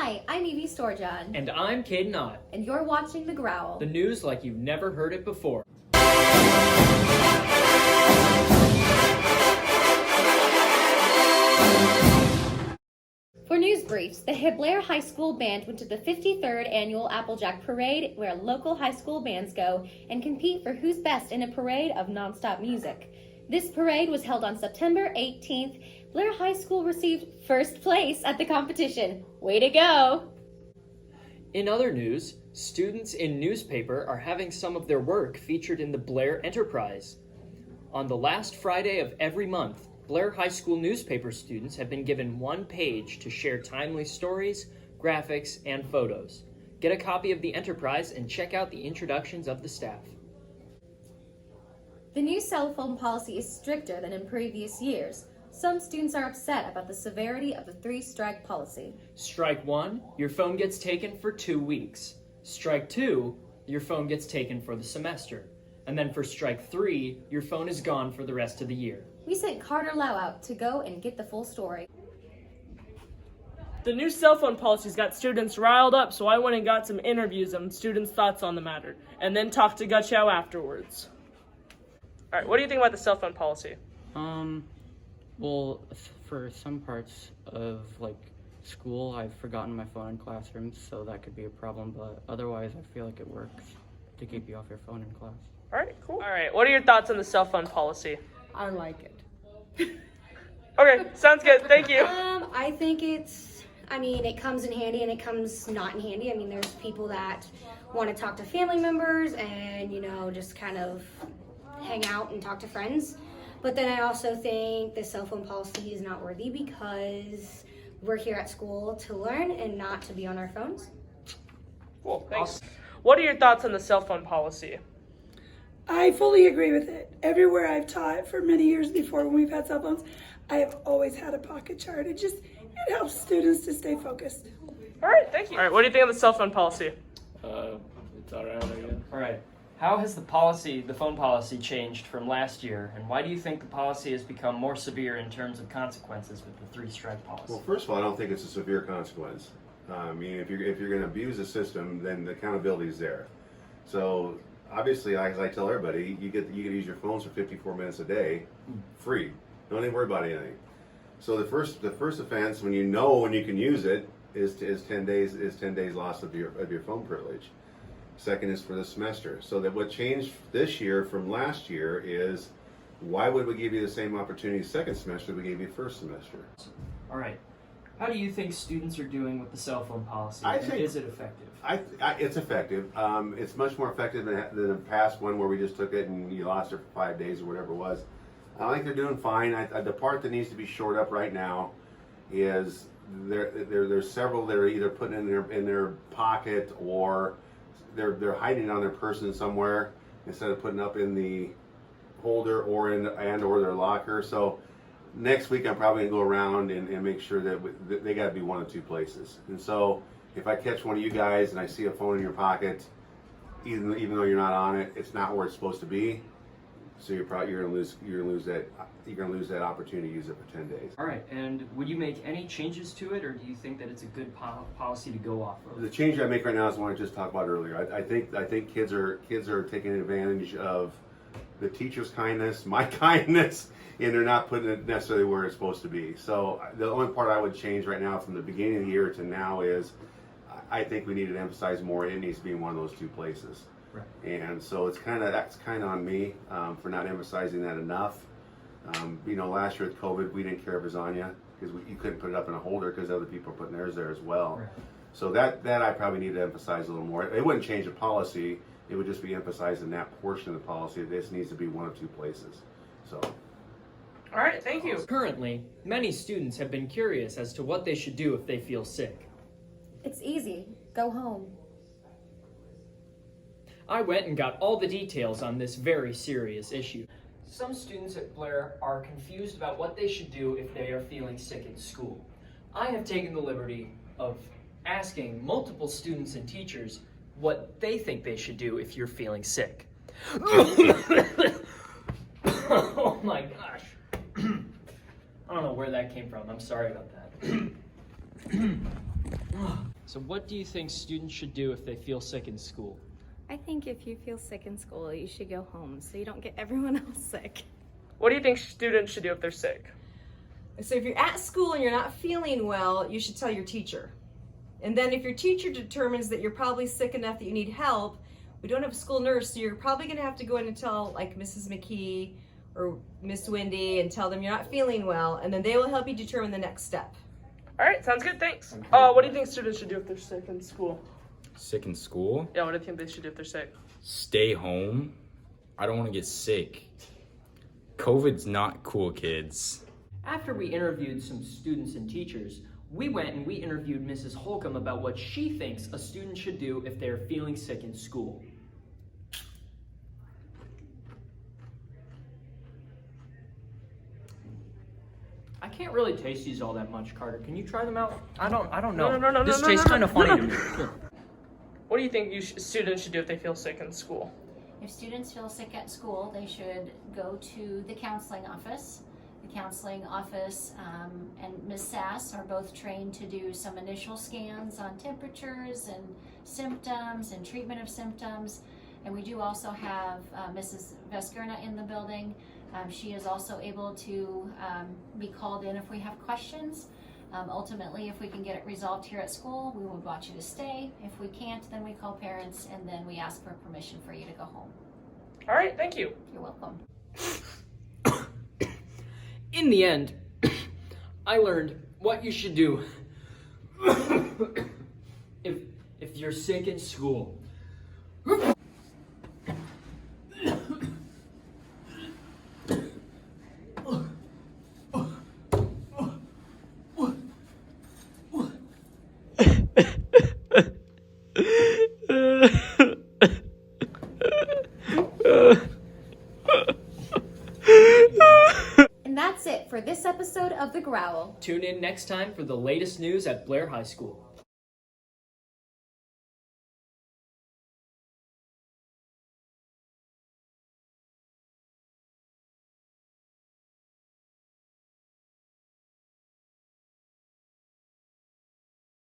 Hi, I'm Evie Storjohn. And I'm Caden Ott. And you're watching The Growl. The news like you've never heard it before. For news briefs, the Blair High School Band went to the 53rd Annual Applejack Parade, where local high school bands go and compete for who's best in a parade of nonstop music. This parade was held on September 18th. Blair High School received first place at the competition. Way to go! In other news, students in newspaper are having some of their work featured in the Blair Enterprise. On the last Friday of every month, Blair High School newspaper students have been given one page to share timely stories, graphics, and photos. Get a copy of the Enterprise and check out the introductions of the staff. The new cell phone policy is stricter than in previous years. Some students are upset about the severity of the 3-strike policy. Strike 1, your phone gets taken for 2 weeks. Strike 2, your phone gets taken for the semester. And then for strike 3, your phone is gone for the rest of the year. We sent Carter Lau out to go and get the full story. The new cell phone policies got students riled up, so I went and got some interviews on students' thoughts on the matter, and then talked to Gutchow afterwards. All right, what do you think about the cell phone policy? Well, for some parts of, school, I've forgotten my phone in classrooms, so that could be a problem, but otherwise I feel like it works to keep you off your phone in class. All right, cool. All right, what are your thoughts on the cell phone policy? I like it. Okay, sounds good. Thank you. I think it comes in handy and it comes not in handy. I mean, there's people that want to talk to family members and, just kind of hang out and talk to friends. But then I also think the cell phone policy is not worthy because we're here at school to learn and not to be on our phones. Cool, thanks. What are your thoughts on the cell phone policy? I fully agree with it. Everywhere I've taught for many years before when we've had cell phones, I have always had a pocket chart. It helps students to stay focused. All right, thank you. All right, what do you think of the cell phone policy? It's all right, I guess. All right. How has the phone policy changed from last year, and why do you think the policy has become more severe in terms of consequences with the 3-strike policy? Well, first of all, I don't think it's a severe consequence. If you're going to abuse the system, then the accountability is there. So obviously, as I tell everybody, you get to use your phones for 54 minutes a day, free. Don't even worry about anything. So the first offense, when you can use it, is 10 days loss of your phone privilege. Second is for the semester. So that what changed this year from last year is, why would we give you the same opportunity second semester we gave you first semester? All right. How do you think students are doing with the cell phone policy? Is it effective? It's effective. It's much more effective than the past one where we just took it and you lost it for 5 days or whatever it was. I think they're doing fine. The part that needs to be shored up right now is there's several that are either putting it in their pocket or they're hiding it on their person somewhere instead of putting up in the holder or or their locker. So next week I'm probably gonna go around and make sure that they got to be one of two places. And so if I catch one of you guys and I see a phone in your pocket, even though you're not on it, it's not where it's supposed to be. So you're gonna lose that opportunity to use it for 10 days. All right. And would you make any changes to it, or do you think that it's a good policy to go off of? The change I make right now is one I just talked about earlier. I think kids are taking advantage of the teacher's kindness, my kindness, and they're not putting it necessarily where it's supposed to be. So the only part I would change right now from the beginning of the year to now is I think we need to emphasize more. It needs to be in one of those two places. Right. And so that's kind of on me for not emphasizing that enough. Last year with COVID, we didn't care if it was on you because you couldn't put it up in a holder because other people are putting theirs there as well. Right. So that I probably need to emphasize a little more. It wouldn't change the policy. It would just be emphasizing that portion of the policy. This needs to be one of two places. So. All right, thank you. Currently, many students have been curious as to what they should do if they feel sick. It's easy. Go home. I went and got all the details on this very serious issue. Some students at Blair are confused about what they should do if they are feeling sick in school. I have taken the liberty of asking multiple students and teachers what they think they should do if you're feeling sick. Oh my gosh. I don't know where that came from. I'm sorry about that. So what do you think students should do if they feel sick in school? I think if you feel sick in school, you should go home so you don't get everyone else sick. What do you think students should do if they're sick? So if you're at school and you're not feeling well, you should tell your teacher. And then if your teacher determines that you're probably sick enough that you need help, we don't have a school nurse, so you're probably going to have to go in and tell like Mrs. McKee or Miss Wendy and tell them you're not feeling well, and then they will help you determine the next step. All right, sounds good. Thanks. What do you think students should do if they're sick in school? Sick in school? Yeah, what do you think they should do if they're sick? Stay home. I don't want to get sick. COVID's not cool, kids. After we interviewed some students and teachers, we went and we interviewed Mrs. Holcomb about what she thinks a student should do if they're feeling sick in school. I can't really taste these all that much, Carter. Can you try them out? I don't know. No, This no, tastes no, kind of no, funny no. to me. Here. What do you think students should do if they feel sick in school? If students feel sick at school, they should go to the counseling office. The counseling office and Ms. Sass are both trained to do some initial scans on temperatures and symptoms and treatment of symptoms. And we do also have Mrs. Veskerna in the building. She is also able to be called in if we have questions. Ultimately, if we can get it resolved here at school, we would want you to stay. If we can't, then we call parents and then we ask for permission for you to go home. All right, thank you. You're welcome. In the end, I learned what you should do if you're sick in school. And that's it for this episode of The Growl. Tune in next time for the latest news at Blair High School.